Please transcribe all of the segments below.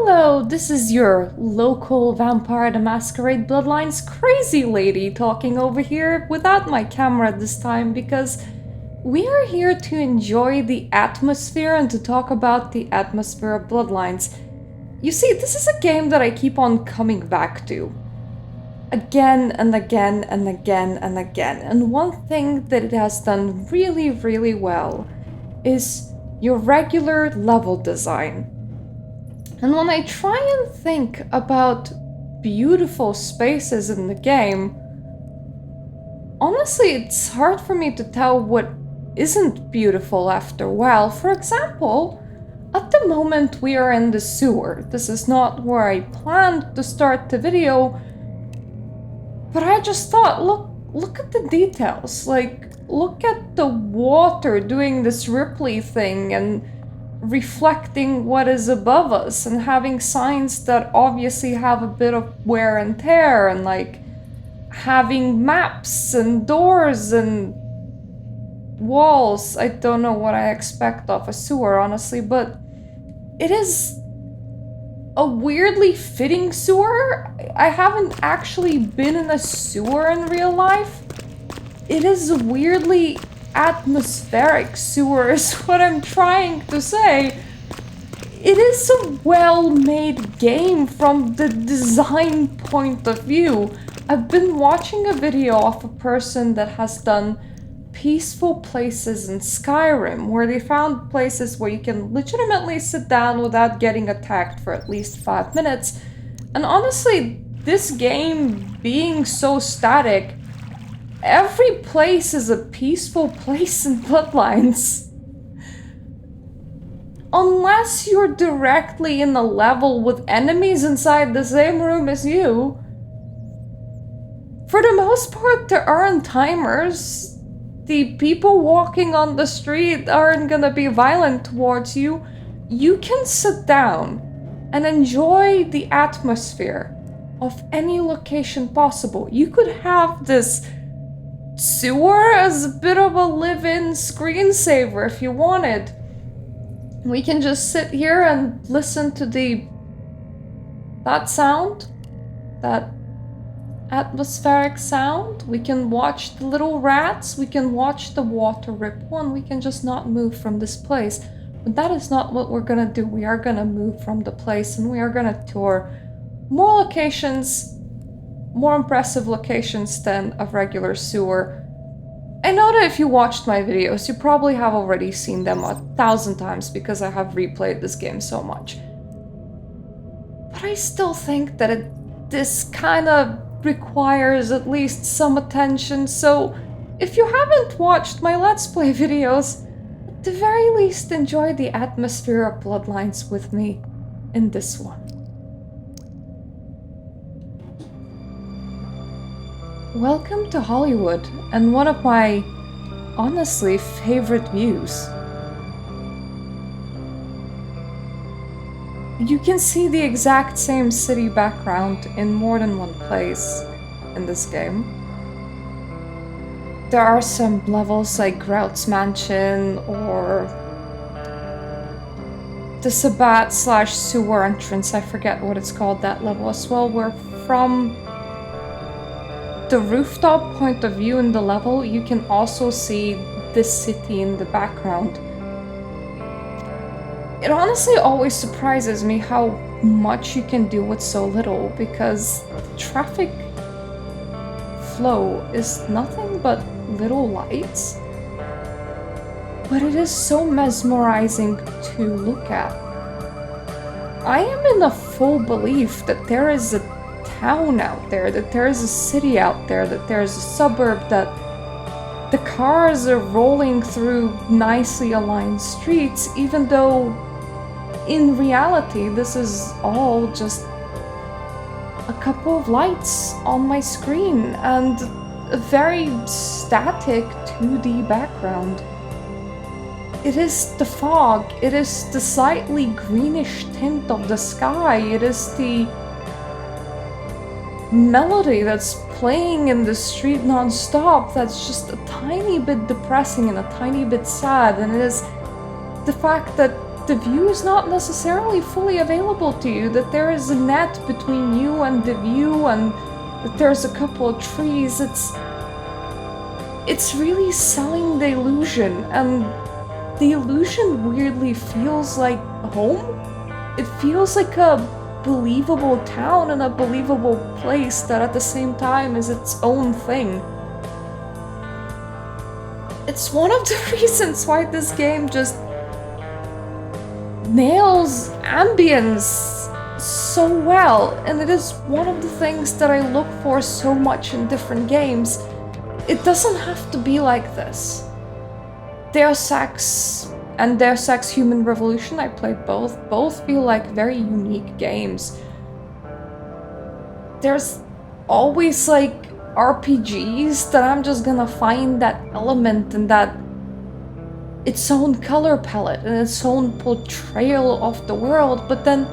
Hello, this is your local Vampire the Masquerade Bloodlines crazy lady talking over here without my camera this time because we are here to enjoy the atmosphere and to talk about the atmosphere of Bloodlines. You see, this is a game that I keep on coming back to. Again and again and again and again. And one thing that it has done really well is your regular level design. And when I try and think about beautiful spaces in the game, honestly, it's hard for me to tell what isn't beautiful after a while. For example, at the moment we are in the sewer. This is not where I planned to start the video, but I just thought, look at the details. Like, look at the water doing this Ripley thing and reflecting what is above us and having signs that obviously have a bit of wear and tear, and like having maps and doors and walls. I don't know what I expect of a sewer, honestly, but it is a weirdly fitting sewer. I haven't actually been in a sewer in real life. It is a weirdly atmospheric sewer is what I'm trying to say. It is a well-made game from the design point of view. I've been watching a video of a person that has done peaceful places in Skyrim, where they found places where you can legitimately sit down without getting attacked for at least 5 minutes. And honestly, this game being so static, every place is a peaceful place in Bloodlines. Unless you're directly in a level with enemies inside the same room as you. For the most part, there aren't timers. The people walking on the street aren't gonna be violent towards you. You can sit down and enjoy the atmosphere of any location possible. You could have this sewer as a bit of a live-in screensaver if you wanted. We can just sit here and listen to that sound, that atmospheric sound. We can watch the little rats, we can watch the water ripple, and we can just not move from this place. But that is not what we're gonna do. We are gonna move from the place and we are gonna tour more locations, more impressive locations than a regular sewer. I know that if you watched my videos, you probably have already seen them 1,000 times because I have replayed this game so much. But I still think that this kind of requires at least some attention, so if you haven't watched my Let's Play videos, at the very least enjoy the atmosphere of Bloodlines with me in this one. Welcome to Hollywood, and one of my, honestly, favorite views. You can see the exact same city background in more than one place in this game. There are some levels like Grout's Mansion or the Sabbat/sewer entrance, I forget what it's called, that level as well, where from the rooftop point of view in the level, you can also see this city in the background. It honestly always surprises me how much you can do with so little, because traffic flow is nothing but little lights. But it is so mesmerizing to look at. I am in a full belief that there is a town out there, that there is a city out there, that there is a suburb, that the cars are rolling through nicely aligned streets, even though in reality this is all just a couple of lights on my screen and a very static 2D background. It is the fog, it is the slightly greenish tint of the sky, it is the melody that's playing in the street non-stop that's just a tiny bit depressing and a tiny bit sad, and it is the fact that the view is not necessarily fully available to you, that there is a net between you and the view, and that there's a couple of trees. It's really selling the illusion, and the illusion weirdly feels like home. It feels like a believable town and a believable place that at the same time is its own thing. It's one of the reasons why this game just nails ambience so well, and it is one of the things that I look for so much in different games. It doesn't have to be like this. Deus Ex and Deus Ex Human Revolution, I played both. Both feel like very unique games. There's always like RPGs that I'm just gonna find that element and that its own color palette and its own portrayal of the world, but then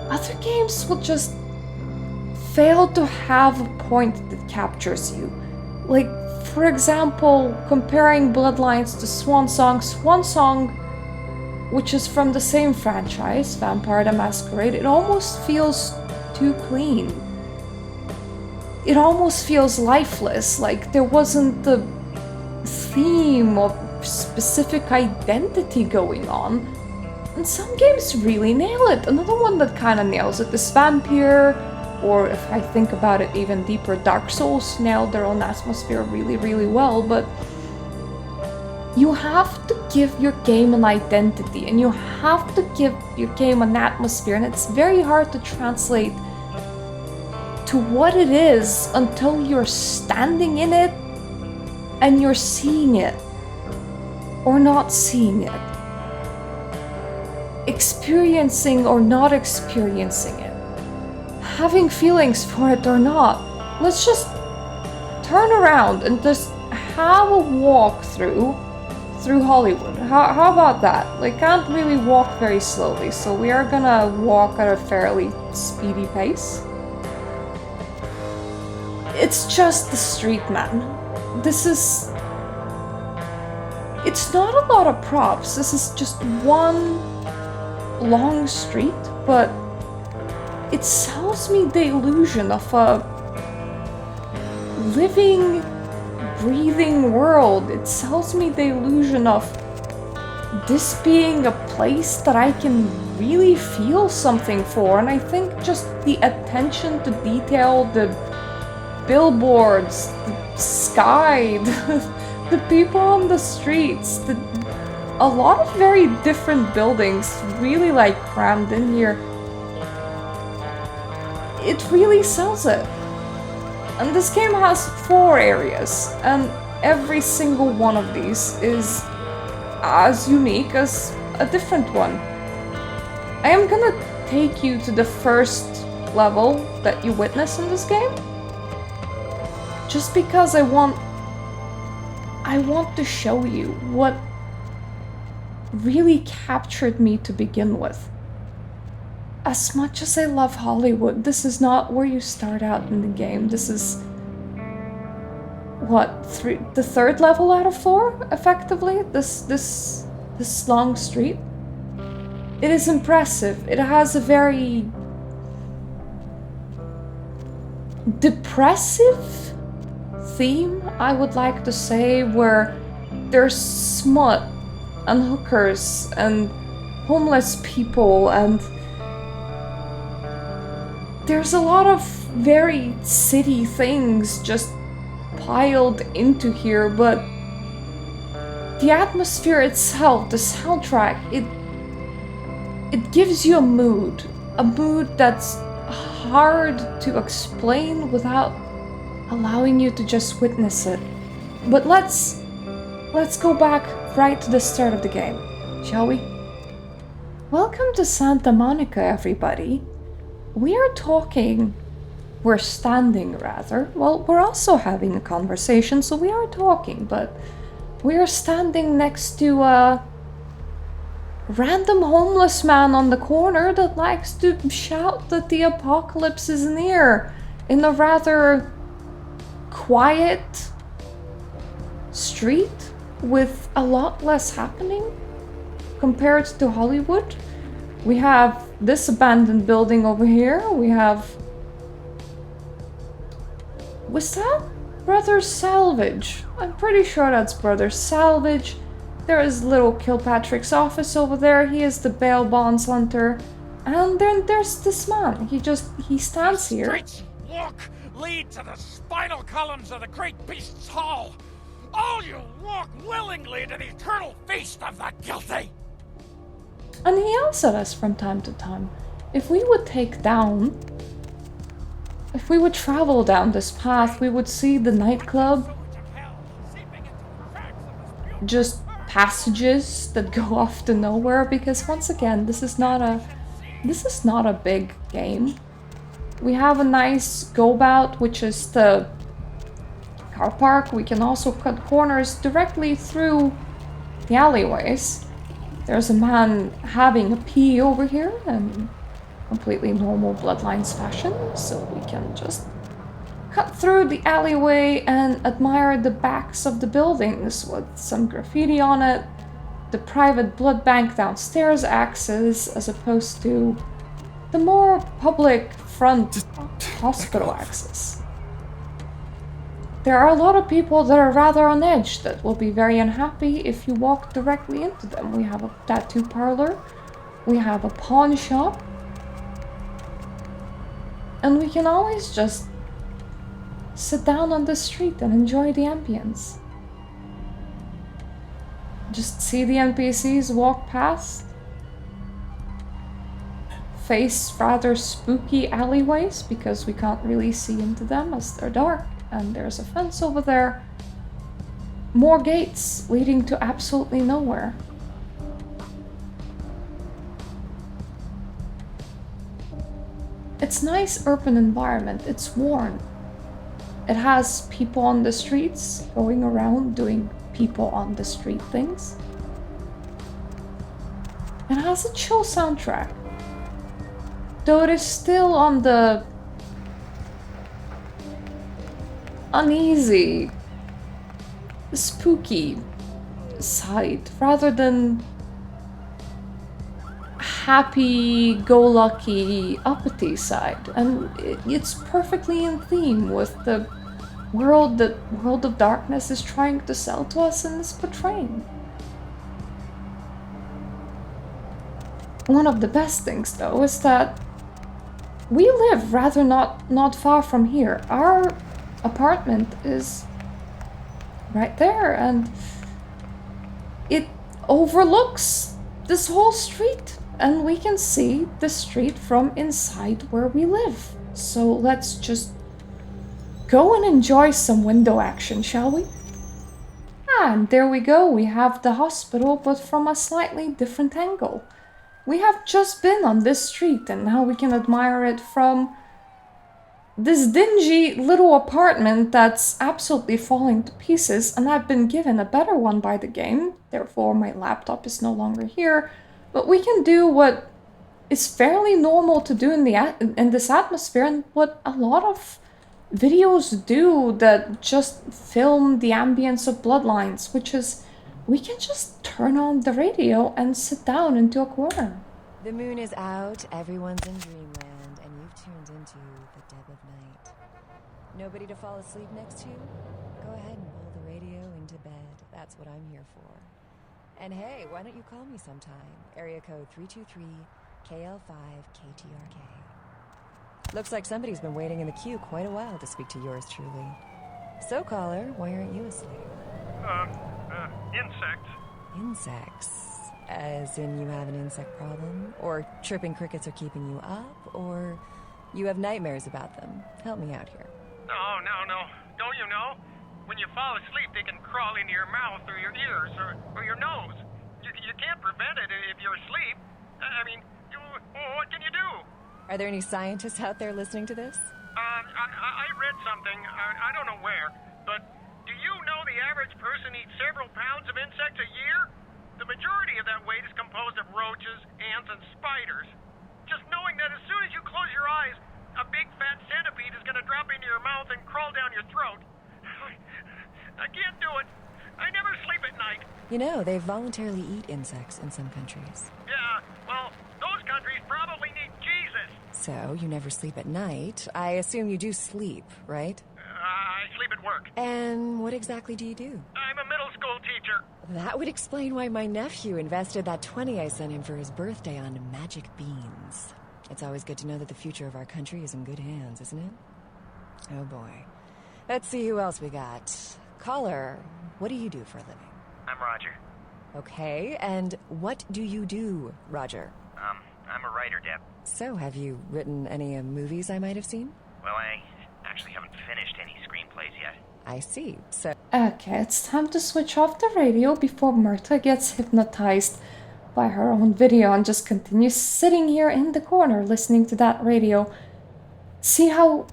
other games will just fail to have a point that captures you. Like, for example, comparing Bloodlines to Swan Song. Swan Song, which is from the same franchise, Vampire the Masquerade, it almost feels too clean. It almost feels lifeless, like there wasn't the theme of specific identity going on. And some games really nail it. Another one that kind of nails it is Vampire, or if I think about it even deeper, Dark Souls nailed their own atmosphere really, really well, but you have to give your game an identity, and you have to give your game an atmosphere, and it's very hard to translate to what it is until you're standing in it and you're seeing it or not seeing it, experiencing or not experiencing it, having feelings for it or not. Let's just turn around and just have a walk through Hollywood. How about that? Like, can't really walk very slowly, so we are gonna walk at a fairly speedy pace. It's just the street, man. It's not a lot of props. This is just one long street, but it sells me the illusion of a living, breathing world. It sells me the illusion of this being a place that I can really feel something for, and I think just the attention to detail, the billboards, the sky, the people on the streets, a lot of very different buildings really like crammed in here. It really sells it. And this game has 4 areas, and every single one of these is as unique as a different one. I am gonna take you to the first level that you witness in this game, just because I want to show you what really captured me to begin with. As much as I love Hollywood, this is not where you start out in the game. This is the 3rd level out of 4, effectively. This long street. It is impressive. It has a very depressive theme, I would like to say, where there's smut and hookers and homeless people, and there's a lot of very city things just piled into here, but the atmosphere itself, the soundtrack, it gives you a mood that's hard to explain without allowing you to just witness it. But let's go back right to the start of the game, shall we? Welcome to Santa Monica, everybody. We're standing rather. Well, we're also having a conversation, so we are talking, but we are standing next to a random homeless man on the corner that likes to shout that the apocalypse is near in a rather quiet street with a lot less happening compared to Hollywood. We have this abandoned building over here. We have... Was that Brothers Salvage? I'm pretty sure that's Brothers Salvage. There is little Kilpatrick's office over there. He is the bail bonds hunter. And then there's this man. He stands here. Streets walk lead to the spinal columns of the great beast's hall. All you walk willingly to the eternal feast of the guilty. And he yells at us from time to time. If we would travel down this path, we would see the nightclub. Just passages that go off to nowhere, because once again, this is not a big game. We have a nice go-bout, which is the car park. We can also cut corners directly through the alleyways. There's a man having a pee over here in completely normal Bloodlines fashion, so we can just cut through the alleyway and admire the backs of the buildings with some graffiti on it. The private blood bank downstairs access, as opposed to the more public front hospital access. There are a lot of people that are rather on edge that will be very unhappy if you walk directly into them. We have a tattoo parlor, we have a pawn shop, and we can always just sit down on the street and enjoy the ambience. Just see the NPCs walk past, face rather spooky alleyways because we can't really see into them as they're dark. And there's a fence over there. More gates leading to absolutely nowhere. It's nice urban environment. It's warm. It has people on the streets going around doing people on the street things. It has a chill soundtrack. Though it is still on the uneasy, spooky side rather than happy-go-lucky uppity side, and it's perfectly in theme with the world that World of Darkness is trying to sell to us and is portraying. One of the best things, though, is that we live rather not far from here. Our apartment is right there, and it overlooks this whole street, and we can see the street from inside where we live. So let's just go and enjoy some window action, shall we? And there we go, we have the hospital, but from a slightly different angle. We have just been on this street, and now we can admire it from this dingy little apartment that's absolutely falling to pieces, and I've been given a better one by the game, therefore my laptop is no longer here. But we can do what is fairly normal to do in this atmosphere, and what a lot of videos do that just film the ambience of Bloodlines, which is we can just turn on the radio and sit down into a corner. The moon is out, everyone's in dreamland, and you've tuned into the Deb of Night. Nobody to fall asleep next to? Go ahead and pull the radio into bed. That's what I'm here for. And hey, why don't you call me sometime? Area code 323-KL5-KTRK. Looks like somebody's been waiting in the queue quite a while to speak to yours truly. So, caller, why aren't you asleep? Insects. Insects? As in you have an insect problem? Or chirping crickets are keeping you up? Or you have nightmares about them? Help me out here. No. Don't you know? When you fall asleep, they can crawl into your mouth or your ears or your nose. You can't prevent it if you're asleep. I mean, what can you do? Are there any scientists out there listening to this? I read something, I don't know where, but do you know the average person eats several pounds of insects a year? The majority of that weight is composed of roaches, ants, and spiders. Just knowing that as soon as you close your eyes, a big fat centipede is going to drop into your mouth and crawl down your throat. I can't do it. I never sleep at night. You know, they voluntarily eat insects in some countries. Yeah, well, those countries probably need Jesus. So, you never sleep at night. I assume you do sleep, right? I sleep at work. And what exactly do you do? I'm a middle school teacher. That would explain why my nephew invested that 20 I sent him for his birthday on magic beans. It's always good to know that the future of our country is in good hands, isn't it? Oh boy. Let's see who else we got. Caller, what do you do for a living? I'm Roger. Okay, and what do you do, Roger? I'm a writer, Deb. So, have you written any movies I might have seen? Well, I actually haven't finished any screenplays yet. I see. So, Okay, it's time to switch off the radio before Mirta gets hypnotized by her own video and just continues sitting here in the corner listening to that radio. See how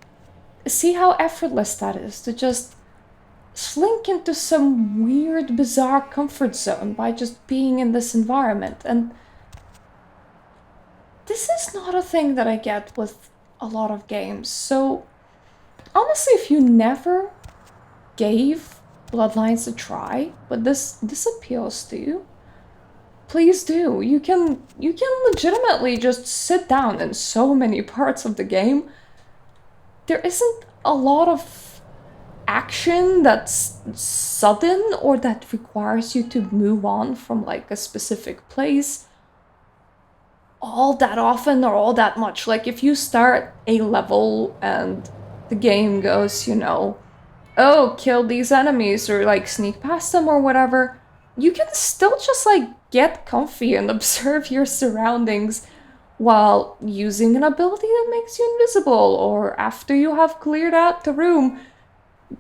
effortless that is to just slink into some weird, bizarre comfort zone by just being in this environment. And this is not a thing that I get with a lot of games. So honestly, if you never gave Bloodlines a try, but this appeals to you, please do. You can legitimately just sit down in so many parts of the game. There isn't a lot of action that's sudden or that requires you to move on from like a specific place all that often or all that much. Like if you start a level and the game goes, oh, kill these enemies or like sneak past them or whatever, you can still just like get comfy and observe your surroundings while using an ability that makes you invisible, or after you have cleared out the room.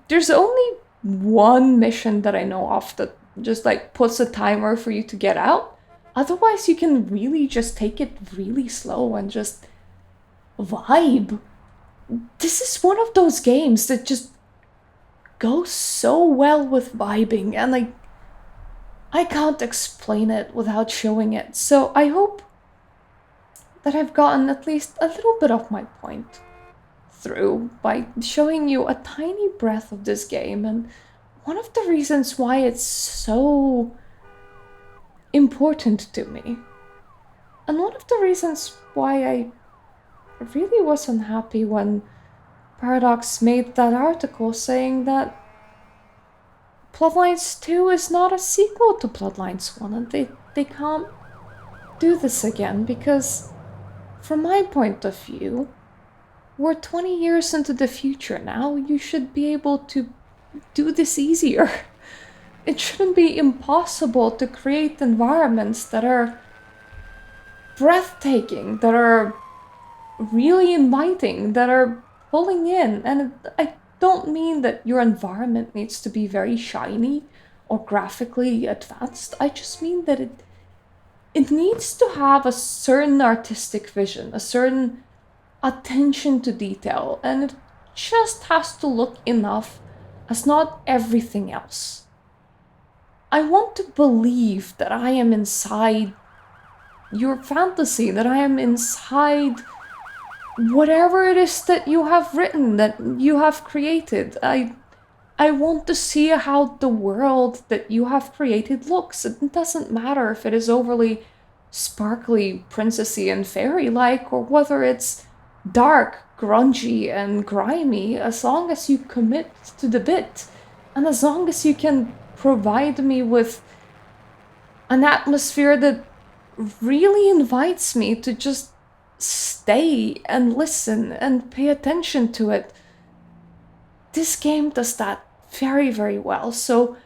There's only one mission that I know of that just like puts a timer for you to get out. Otherwise, you can really just take it really slow and just vibe. This is one of those games that just goes so well with vibing, and like I can't explain it without showing it. So I hope that I've gotten at least a little bit of my point through by showing you a tiny breath of this game, and one of the reasons why it's so important to me. And one of the reasons why I really was unhappy when Paradox made that article saying that Bloodlines 2 is not a sequel to Bloodlines 1, and they can't do this again, because from my point of view, we're 20 years into the future now. You should be able to do this easier. It shouldn't be impossible to create environments that are breathtaking, that are really inviting, that are pulling in. And I don't mean that your environment needs to be very shiny or graphically advanced. I just mean that it needs to have a certain artistic vision, a certain attention to detail, and it just has to look enough as not everything else. I want to believe that I am inside your fantasy, that I am inside whatever it is that you have written, that you have created. I want to see how the world that you have created looks. It doesn't matter if it is overly sparkly, princessy, and fairy-like, or whether it's dark, grungy, and grimy, as long as you commit to the bit, and as long as you can provide me with an atmosphere that really invites me to just stay and listen and pay attention to it. This game does that very, very well. So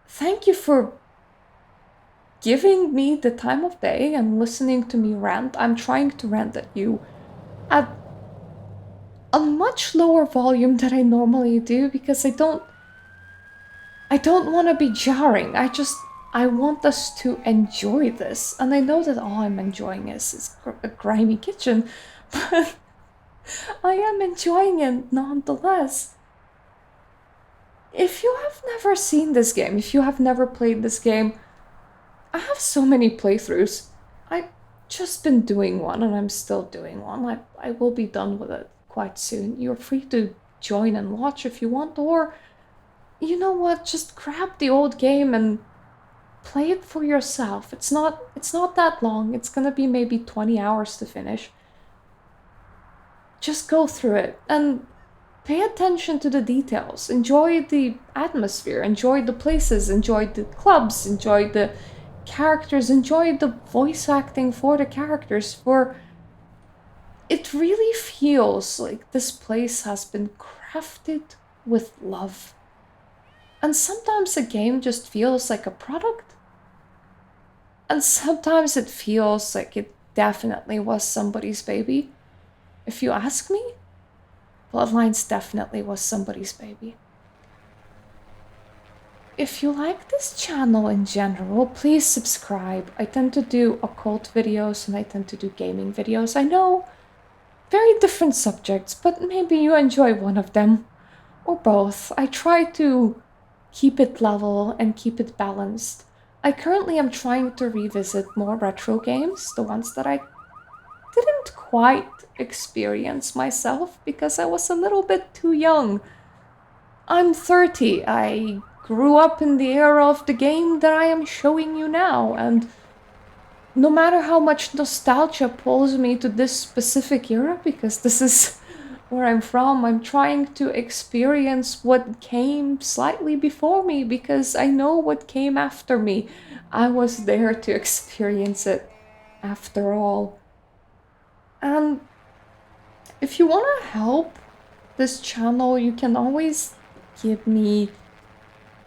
thank you for giving me the time of day and listening to me rant. I'm trying to rant at you at a much lower volume than I normally do, because I don't want to be jarring. I want us to enjoy this. And I know that all I'm enjoying is a grimy kitchen, but I am enjoying it nonetheless. If you have never seen this game, if you have never played this game, I have so many playthroughs. I've just been doing one, and I'm still doing one. I will be done with it quite soon. You're free to join and watch if you want, or you know what, just grab the old game and play it for yourself. It's not that long. It's gonna be maybe 20 hours to finish. Just go through it and pay attention to the details. Enjoy the atmosphere, enjoy the places, enjoy the clubs, enjoy the characters, enjoy the voice acting for the characters. For it really feels like this place has been crafted with love. And sometimes a game just feels like a product. And sometimes it feels like it definitely was somebody's baby. If you ask me, Bloodlines definitely was somebody's baby. If you like this channel in general, please subscribe. I tend to do occult videos and I tend to do gaming videos. I know, very different subjects, but maybe you enjoy one of them. Or both. I try to keep it level and keep it balanced. I currently am trying to revisit more retro games, the ones that I didn't quite experience myself because I was a little bit too young. I'm 30. I grew up in the era of the game that I am showing you now, and no matter how much nostalgia pulls me to this specific era, because this is where I'm from, I'm trying to experience what came slightly before me because I know what came after me. I was there to experience it after all. And if you want to help this channel, you can always give me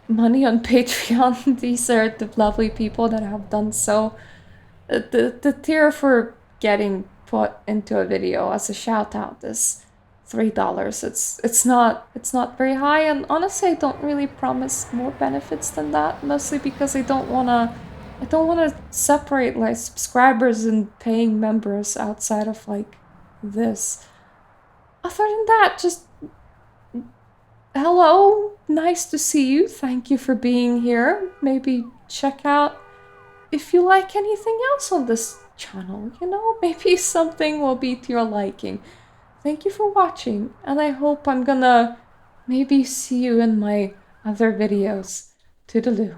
money on Patreon. These are the lovely people that have done so. The tier for getting put into a video as a shout out is $3. It's not very high, and honestly I don't really promise more benefits than that, mostly because I don't wanna separate like subscribers and paying members outside of like this. Other than that, just hello, nice to see you, thank you for being here. Maybe check out if you like anything else on this channel, you know, maybe something will be to your liking. Thank you for watching, and I hope I'm gonna maybe see you in my other videos. Toodaloo.